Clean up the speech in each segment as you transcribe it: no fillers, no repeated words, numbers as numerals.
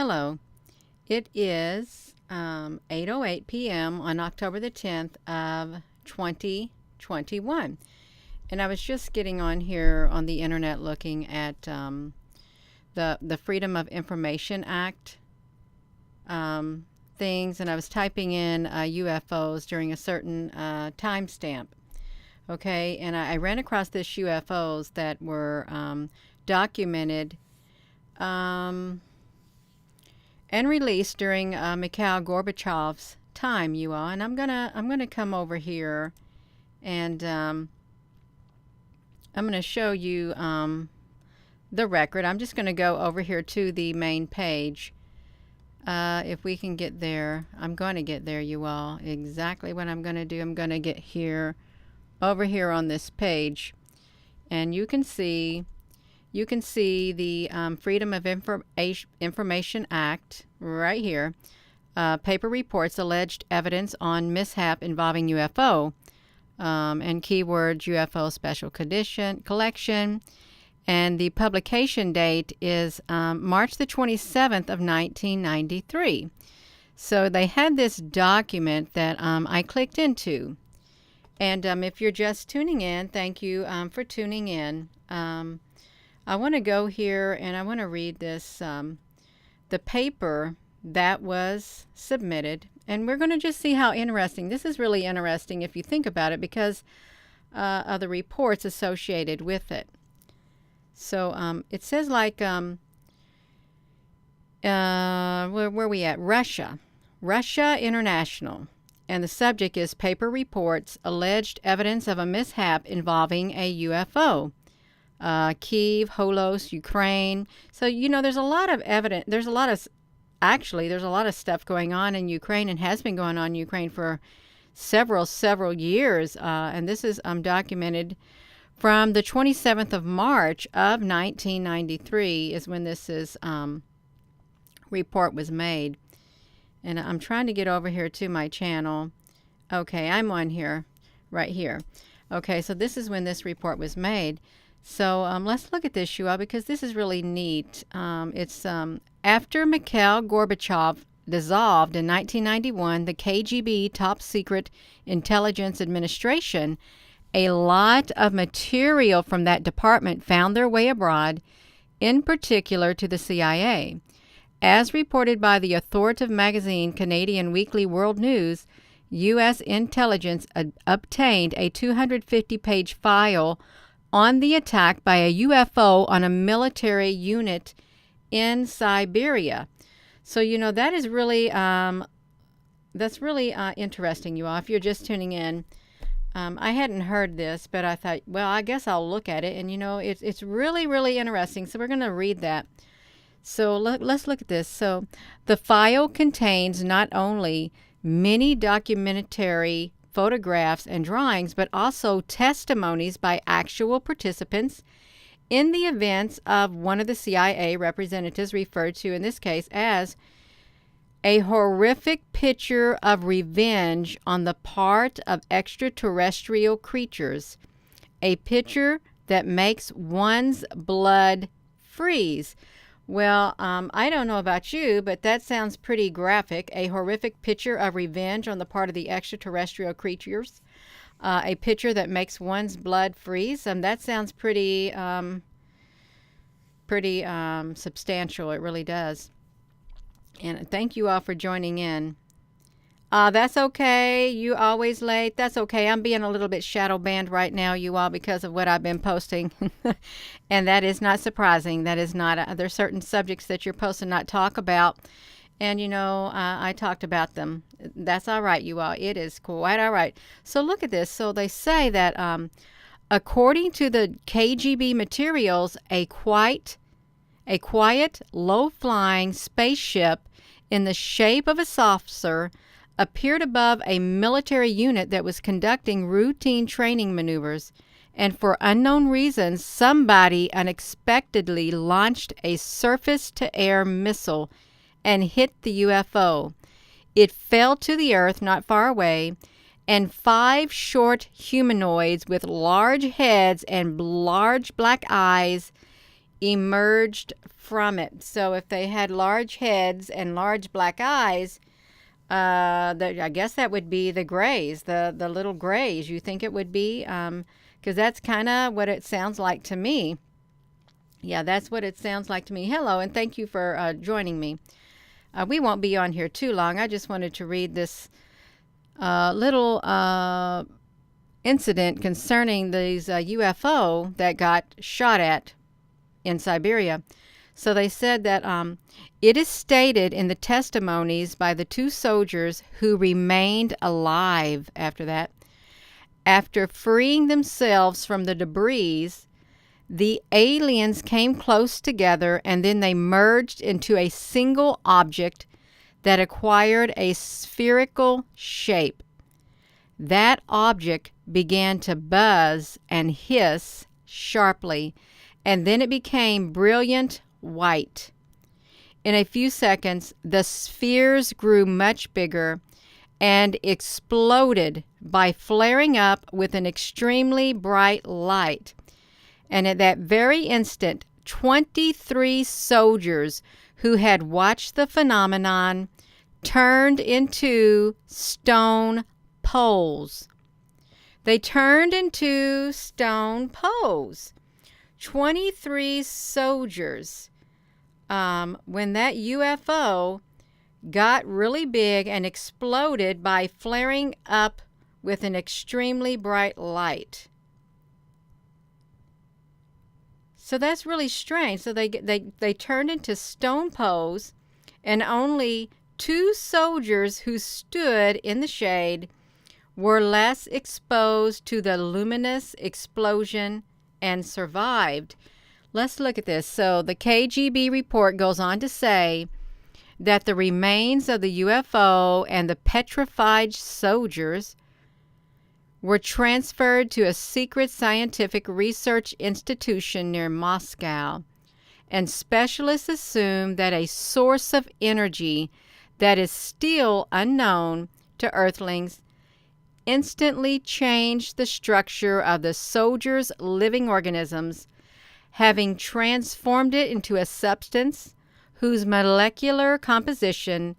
Hello. It is 8:08 p.m. on October the 10th of 2021. And I was just getting on here on the internet looking at the Freedom of Information Act things, and I was typing in UFOs during a certain timestamp. Okay, and I ran across this UFOs that were documented and released during Mikhail Gorbachev's time, you all. And I'm gonna come over here, and I'm gonna show you the record. I'm just gonna go over here to the main page. If we can get there, I'm going to get there, you all. Exactly what I'm going to do, I'm going to get here, over here on this page, and you can see the Freedom of Information Act right here. Paper reports alleged evidence on mishap involving UFO, and keywords UFO special collection. And the publication date is March the 27th of 1993. So they had this document that I clicked into. And if you're just tuning in, thank you for tuning in. I want to go here and I want to read this, the paper that was submitted. And we're going to just see how interesting. This is really interesting if you think about it because of the reports associated with it. So it says like, where are we at? Russia International. And the subject is paper reports, alleged evidence of a mishap involving a UFO. Kiev, Holos, Ukraine. So, there's a lot of evidence. There's a lot of stuff going on in Ukraine and has been going on in Ukraine for several years. And this is documented from the 27th of March of 1993 is when this report was made. And I'm trying to get over here to my channel. Okay, I'm on here, right here. Okay, so this is when this report was made. So let's look at this, you all, because this is really neat. It's after Mikhail Gorbachev dissolved in 1991, the KGB top secret intelligence administration, a lot of material from that department found their way abroad, in particular to the CIA. As reported by the authoritative magazine Canadian Weekly World News, U.S. intelligence obtained a 250-page file on the attack by a UFO on a military unit in Siberia. So, that is really, that's really interesting, you all, if you're just tuning in. I hadn't heard this, but I thought, well, I guess I'll look at it. And, it's really, really interesting. So we're going to read that. So let's look at this. So the file contains not only many documentary photographs and drawings, but also testimonies by actual participants in the events of one of the CIA representatives referred to in this case as a horrific picture of revenge on the part of extraterrestrial creatures, a picture that makes one's blood freeze. Well, I don't know about you, but that sounds pretty graphic. A horrific picture of revenge on the part of the extraterrestrial creatures, a picture that makes one's blood freeze. That sounds pretty substantial. It really does. And thank you all for joining in. That's okay. You always late. That's okay. I'm being a little bit shadow banned right now, you all, because of what I've been posting. And that is not surprising. That is not, there's certain subjects that you're supposed to not talk about. And, I talked about them. That's all right, you all. It is quite all right. So look at this. So they say that according to the KGB materials, a quiet, low-flying spaceship in the shape of a saucer appeared above a military unit that was conducting routine training maneuvers, and for unknown reasons, somebody unexpectedly launched a surface-to-air missile and hit the UFO. It fell to the earth not far away, and 5 short humanoids with large heads and large black eyes emerged from it. So if they had large heads and large black eyes, I guess that would be the grays, the little grays. You think it would be? Because that's kind of what it sounds like to me. Yeah, that's what it sounds like to me. Hello, and thank you for joining me. We won't be on here too long. I just wanted to read this little incident concerning these UFO that got shot at in Siberia. So they said that it is stated in the testimonies by the two soldiers who remained alive after that. After freeing themselves from the debris, the aliens came close together and then they merged into a single object that acquired a spherical shape. That object began to buzz and hiss sharply, and then it became brilliant white. In a few seconds, the spheres grew much bigger and exploded by flaring up with an extremely bright light. And at that very instant, 23 soldiers who had watched the phenomenon turned into stone poles. They turned into stone poles. 23 soldiers. When that UFO got really big and exploded by flaring up with an extremely bright light. So that's really strange. So they turned into stone poles, and only 2 soldiers who stood in the shade were less exposed to the luminous explosion and survived. Let's look at this. So the KGB report goes on to say that the remains of the UFO and the petrified soldiers were transferred to a secret scientific research institution near Moscow, and specialists assume that a source of energy that is still unknown to Earthlings instantly changed the structure of the soldiers' living organisms, having transformed it into a substance whose molecular composition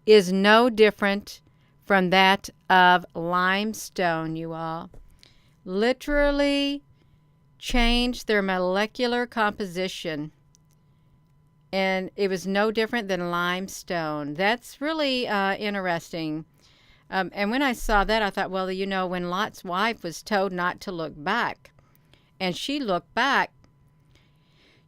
is no different from that of limestone, you all. Literally changed their molecular composition. And it was no different than limestone. That's really interesting. And when I saw that, I thought, well, you know, when Lot's wife was told not to look back, and she looked back,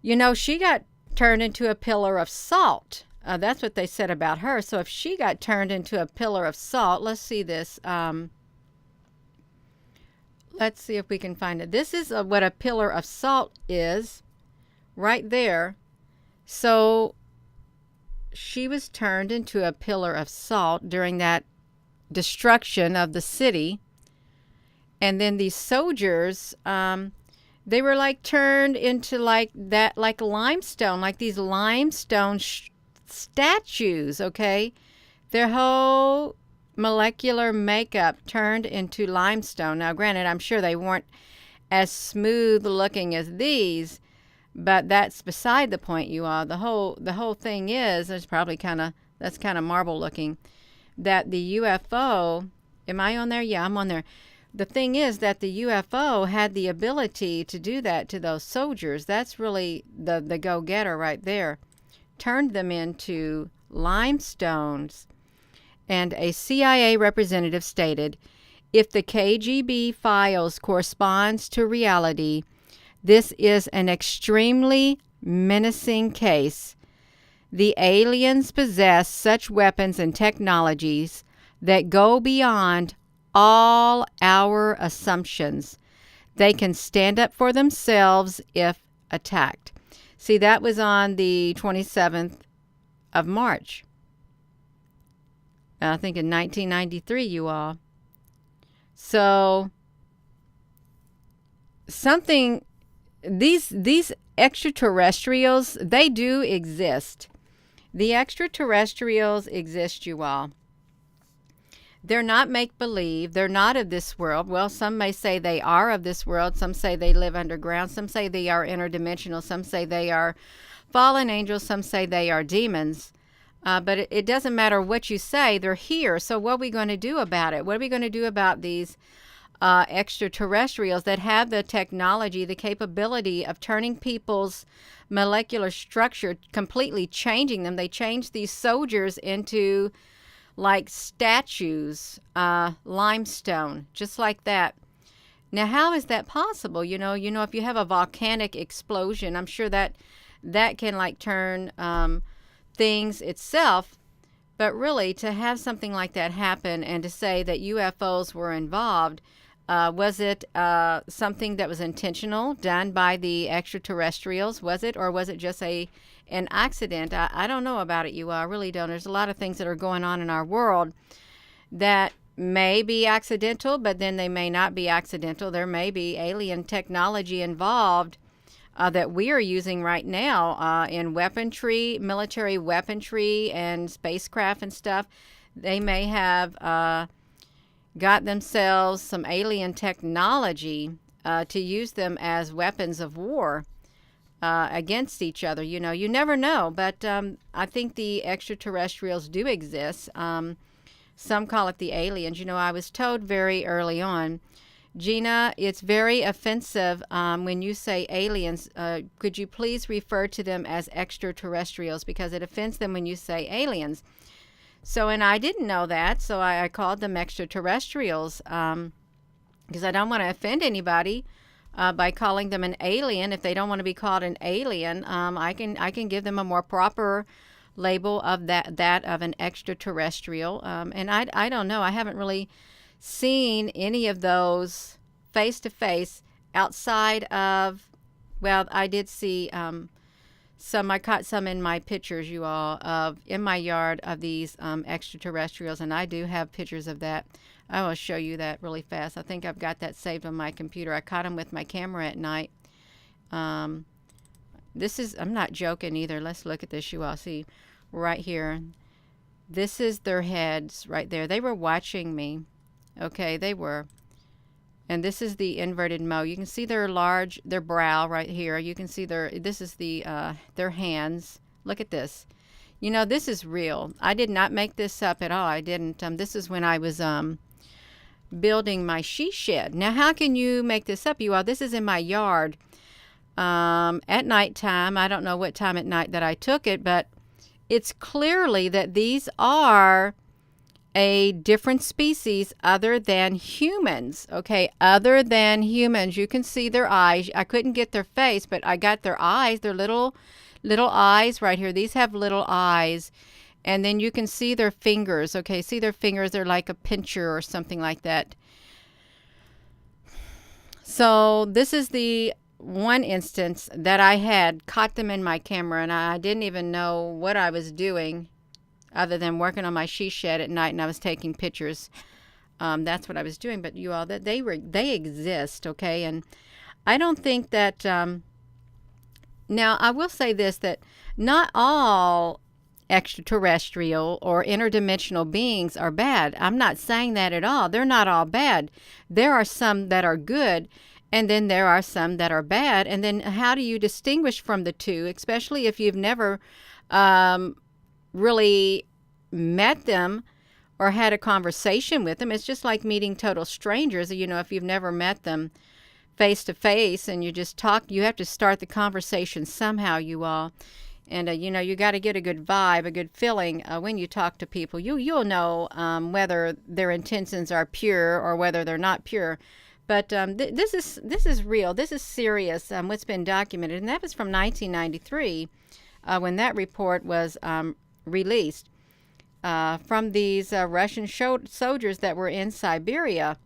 you know, she got turned into a pillar of salt. That's what they said about her. So if she got turned into a pillar of salt, let's see this. Let's see if we can find it. This is what a pillar of salt is right there. So she was turned into a pillar of salt during that destruction of the city. And then these soldiers, they were like turned into like that, like limestone, like these limestone statues, okay? Their whole molecular makeup turned into limestone. Now, granted, I'm sure they weren't as smooth looking as these, but that's beside the point, you all. The whole thing is, it's probably that's kind of marble looking, that the UFO, am I on there? Yeah, I'm on there. The thing is that the UFO had the ability to do that to those soldiers. That's really the go-getter right there. Turned them into limestones. And a CIA representative stated, if the KGB files corresponds to reality, this is an extremely menacing case. The aliens possess such weapons and technologies that go beyond all our assumptions. They can stand up for themselves if attacked. See, that was on the 27th of March. I think in 1993, you all. So, these extraterrestrials, they do exist. The extraterrestrials exist, you all. They're not make-believe. They're not of this world. Well, some may say they are of this world. Some say they live underground. Some say they are interdimensional. Some say they are fallen angels. Some say they are demons. But it doesn't matter what you say, they're here. So what are we going to do about it? What are we going to do about these extraterrestrials that have the technology, the capability of turning people's molecular structure, completely changing them? They changed these soldiers into like statues, limestone, just like that. Now, how is that possible? If you have a volcanic explosion, I'm sure that can like turn things itself. But really, to have something like that happen and to say that UFOs were involved, was it something that was intentional, done by the extraterrestrials? Was it, or was it just an accident? I don't know about it, I really don't. There's a lot of things that are going on in our world that may be accidental, but then they may not be accidental. There may be alien technology involved that we are using right now in weaponry, military weaponry, and spacecraft and stuff. They may have got themselves some alien technology to use them as weapons of war against each other. You never know, but I think the extraterrestrials do exist. Some call it the aliens. I was told very early on, Gina, it's very offensive when you say aliens. Could you please refer to them as extraterrestrials, because it offends them when you say aliens. So, and I didn't know that, so I called them extraterrestrials because I don't want to offend anybody by calling them an alien. If they don't want to be called an alien, I can give them a more proper label of that of an extraterrestrial. And I don't know. I haven't really seen any of those face to face outside of, well, I did see some. I caught some in my pictures, you all, of in my yard of these extraterrestrials, and I do have pictures of that. I will show you that really fast. I think I've got that saved on my computer. I caught them with my camera at night. This is, I'm not joking either. Let's look at this, you all. See right here. This is their heads right there. They were watching me. Okay, they were. And this is the inverted mo. You can see their brow right here. You can see this is their hands. Look at this. This is real. I did not make this up at all. I didn't. This is when I was building my she shed. Now, how can you make this up, you all? This is in my yard at nighttime. I don't know what time at night that I took it, but it's clearly that these are a different species other than humans. Okay, other than humans. You can see their eyes. I couldn't get their face, but I got their eyes, their little eyes right here. These have little eyes. And then you can see their fingers. Okay, see their fingers. They're like a pincher or something like that. So this is the one instance that I had caught them in my camera, and I didn't even know what I was doing other than working on my she shed at night, and I was taking pictures. That's what I was doing. But you all, that they exist, okay? And I don't think that. Now, I will say this: that not all extraterrestrial or interdimensional beings are bad. I'm not saying that at all. They're not all bad. There are some that are good, and then there are some that are bad. And then how do you distinguish from the two, especially if you've never really met them or had a conversation with them? It's just like meeting total strangers. If you've never met them face to face and you just talk, you have to start the conversation somehow, you all. And you got to get a good vibe, a good feeling when you talk to people. You'll know whether their intentions are pure or whether they're not pure. But this is real. This is serious. What's been documented, and that was from 1993 when that report was released from these Russian soldiers that were in Siberia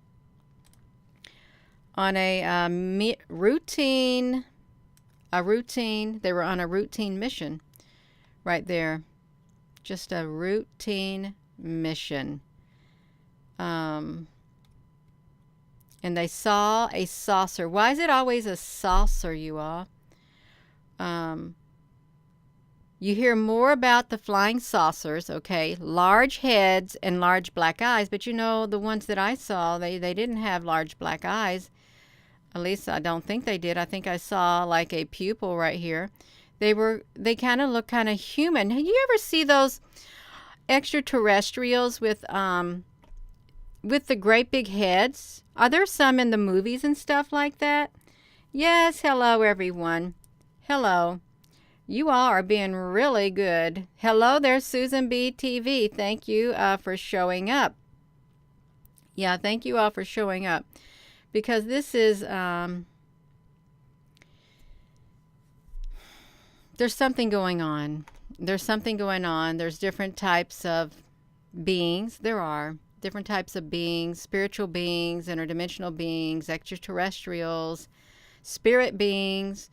on a routine. They were on a routine mission right there. Just a routine mission. And they saw a saucer. Why is it always a saucer, you all? You hear more about the flying saucers, okay? Large heads and large black eyes. But the ones that I saw, they didn't have large black eyes. At least I don't think they did. I think I saw like a pupil right here. They kind of look kind of human. Have you ever see those extraterrestrials with the great big heads? Are there some in the movies and stuff like that? Yes, hello everyone. Hello. You all are being really good. Hello there, Susan B. TV. Thank you for showing up. Yeah, thank you all for showing up. Because this is, there's something going on. There's something going on. There's different types of beings. There are different types of beings, spiritual beings, interdimensional beings, extraterrestrials, spirit beings.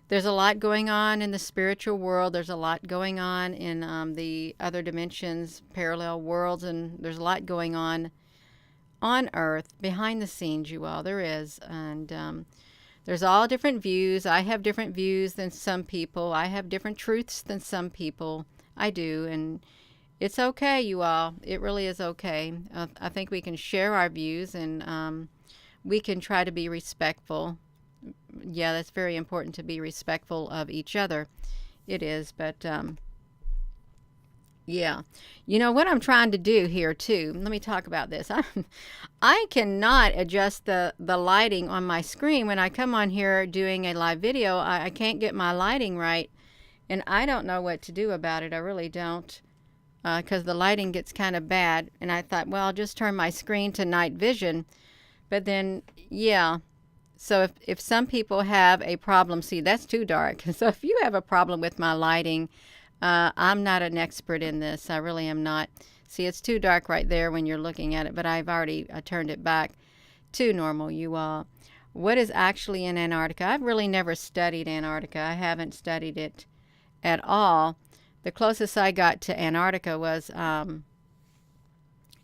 There's a lot going on in the spiritual world. There's a lot going on in the other dimensions, parallel worlds, and there's a lot going on Earth, behind the scenes, you all. There is. And there's all different views. I have different views than some people. I have different truths than some people. I do. And it's okay, you all. It really is okay. I think we can share our views, and we can try to be respectful. Yeah, that's very important, to be respectful of each other. It is, but yeah. You know what I'm trying to do here too. Let me talk about this. I cannot adjust the lighting on my screen when I come on here doing a live video. I can't get my lighting right, and I don't know what to do about it. I really don't, because the lighting gets kind of bad. And I thought, well, I'll just turn my screen to night vision. But then, yeah. So if some people have a problem, see, that's too dark. So if you have a problem with my lighting, I'm not an expert in this. I really am not. See, it's too dark right there when you're looking at it, but I turned it back to normal, you all. What is actually in Antarctica? I've really never studied Antarctica. I haven't studied it at all. The closest I got to Antarctica was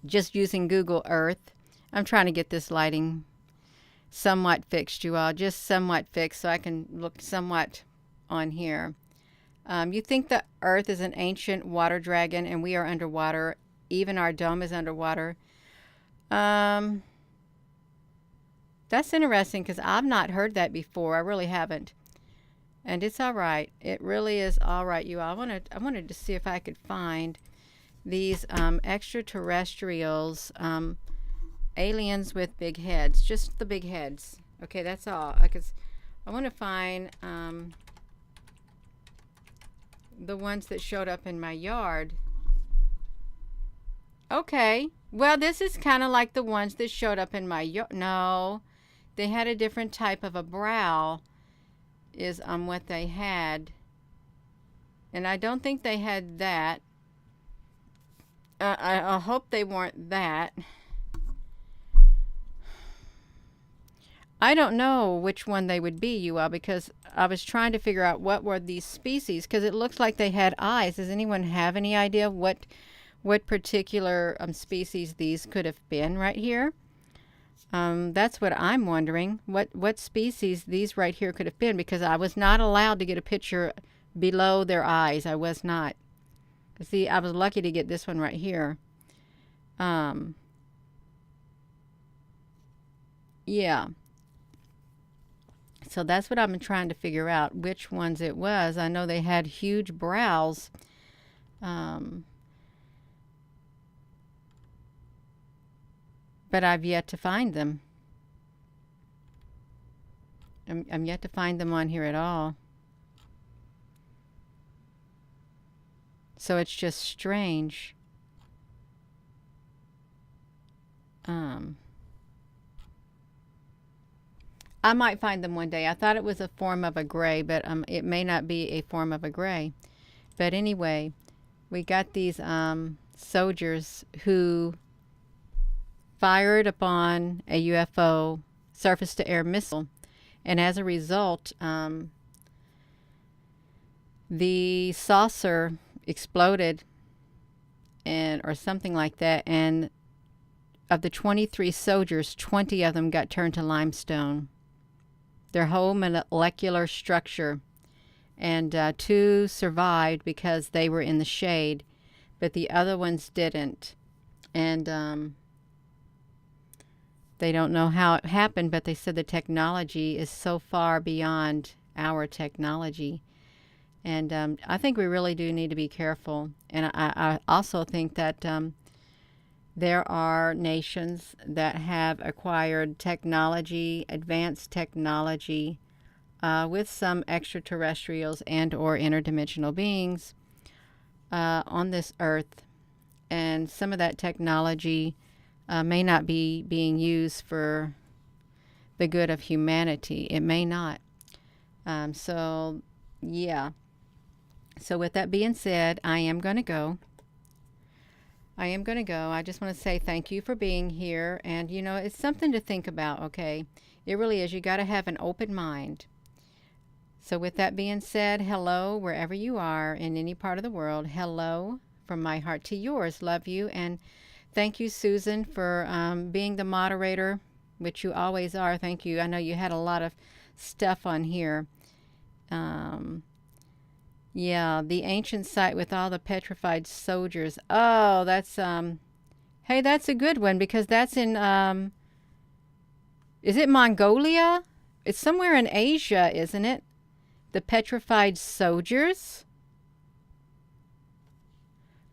just using Google Earth. I'm trying to get this lighting somewhat fixed, you all, just somewhat fixed, so I can look somewhat on here. You think the Earth is an ancient water dragon and we are underwater. Even our dome is underwater. That's interesting, because I've not heard that before. I really haven't. And it's all right. It really is all right, you all. I wanted to see if I could find these extraterrestrials, aliens with big heads. Just the big heads. Okay, that's all. I want to find the ones that showed up in my yard. Okay. Well, this is kind of like the ones that showed up in my yard. No. They had a different type of a brow is what they had. And I don't think they had that. I hope they weren't that. I don't know which one they would be, you all, because I was trying to figure out what were these species, because it looks like they had eyes. Does anyone have any idea what particular species these could have been right here? That's what I'm wondering. What species these right here could have been, because I was not allowed to get a picture below their eyes. I was not. See, I was lucky to get this one right here. Yeah. So that's what I've been trying to figure out, which ones it was. I know they had huge brows. But I've yet to find them. I'm yet to find them on here at all. So it's just strange. I might find them one day. I thought it was a form of a gray, but it may not be a form of a gray. But anyway, we got these soldiers who fired upon a UFO surface-to-air missile, and as a result, the saucer exploded, or something like that, and of the 23 soldiers, 20 of them got turned to limestone. Their whole molecular structure, and 2 survived because they were in the shade, but the other ones didn't. And they don't know how it happened, but they said the technology is so far beyond our technology. And I think we really do need to be careful. And I also think that there are nations that have acquired technology, advanced technology, with some extraterrestrials and or interdimensional beings on this earth. And some of that technology may not be being used for the good of humanity. It may not. So, yeah. So with that being said, I am going to go. I just want to say thank you for being here. And, you know, it's something to think about, okay? It really is. You got to have an open mind. So with that being said, hello, wherever you are in any part of the world. Hello from my heart to yours. Love you. And thank you, Susan, for being the moderator, which you always are. Thank you. I know you had a lot of stuff on here. Yeah, the ancient site with all the petrified soldiers. Oh, that's hey, that's a good one because that's in is it Mongolia? It's somewhere in Asia, isn't it? The petrified soldiers.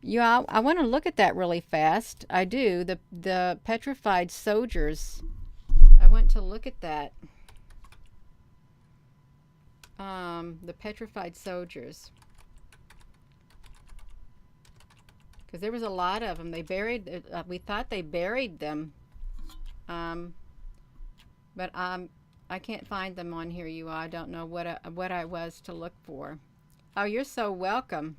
Yeah, I want to look at that really fast. I do. The petrified soldiers. I want to look at that. The petrified soldiers, because there was a lot of them. They buried. We thought they buried them, but I can't find them on here. You all. I don't know what I was to look for. Oh, you're so welcome.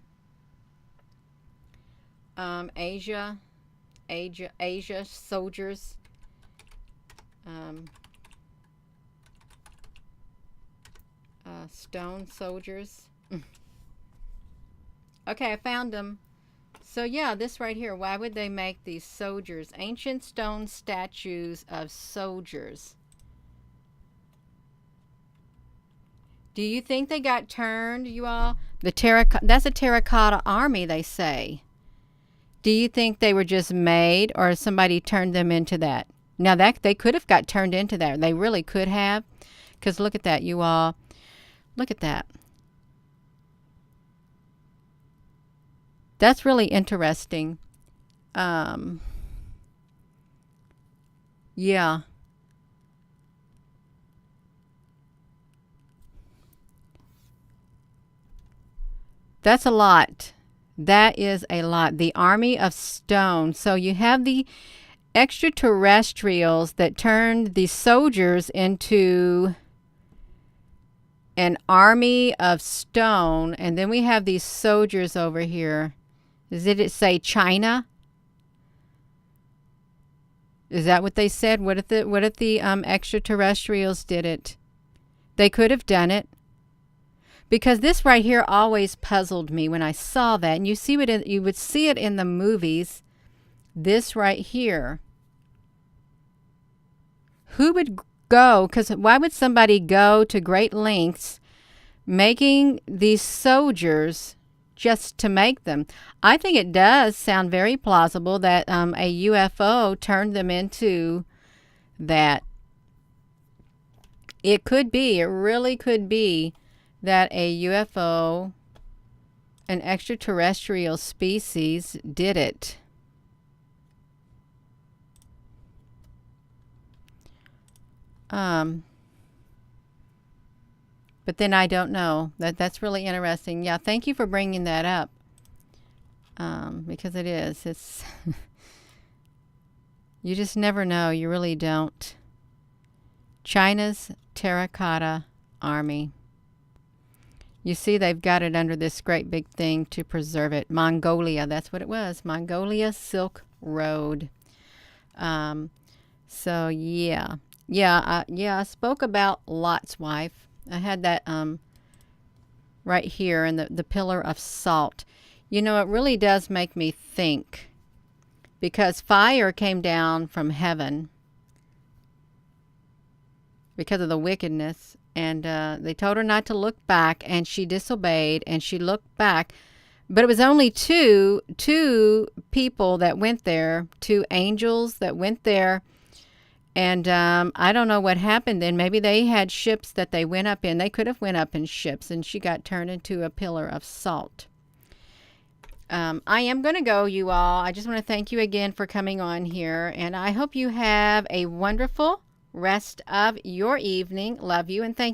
Asia soldiers. Stone soldiers. Okay, I found them. So yeah, this right here. Why would they make these soldiers? Ancient stone statues of soldiers. Do you think they got turned, you all? That's a terracotta army, they say. Do you think they were just made, or somebody turned them into that? Now that they could have got turned into that. They really could have. Because look at that, you all. Look at that. That's really interesting. Yeah. That's a lot. That is a lot. The army of stone. So you have the extraterrestrials that turned the soldiers into an army of stone, and then we have these soldiers over here. Did it say China? Is that what they said? What if the extraterrestrials did it? They could have done it. Because this right here always puzzled me when I saw that. And you would see it in the movies. This right here. Who would go? Because why would somebody go to great lengths making these soldiers just to make them? I think it does sound very plausible that a UFO turned them into that. It could be. It really could be that a UFO, an extraterrestrial species, did it. But then I don't know. That's really interesting. Yeah, thank you for bringing that up. Because it's you just never know. You really don't. China's terracotta army. You see, they've got it under this great big thing to preserve it. Mongolia, that's what it was. Mongolia Silk Road. So yeah. I spoke about Lot's wife. I had that right here in the pillar of salt. You know, it really does make me think, because fire came down from heaven because of the wickedness, and they told her not to look back, and she disobeyed, and she looked back. But it was only two people that went there, two angels that went there, And I don't know what happened then. Maybe they had ships that they went up in. They could have went up in ships, and she got turned into a pillar of salt. I am going to go, you all. I just want to thank you again for coming on here, and I hope you have a wonderful rest of your evening. Love you, and thank you.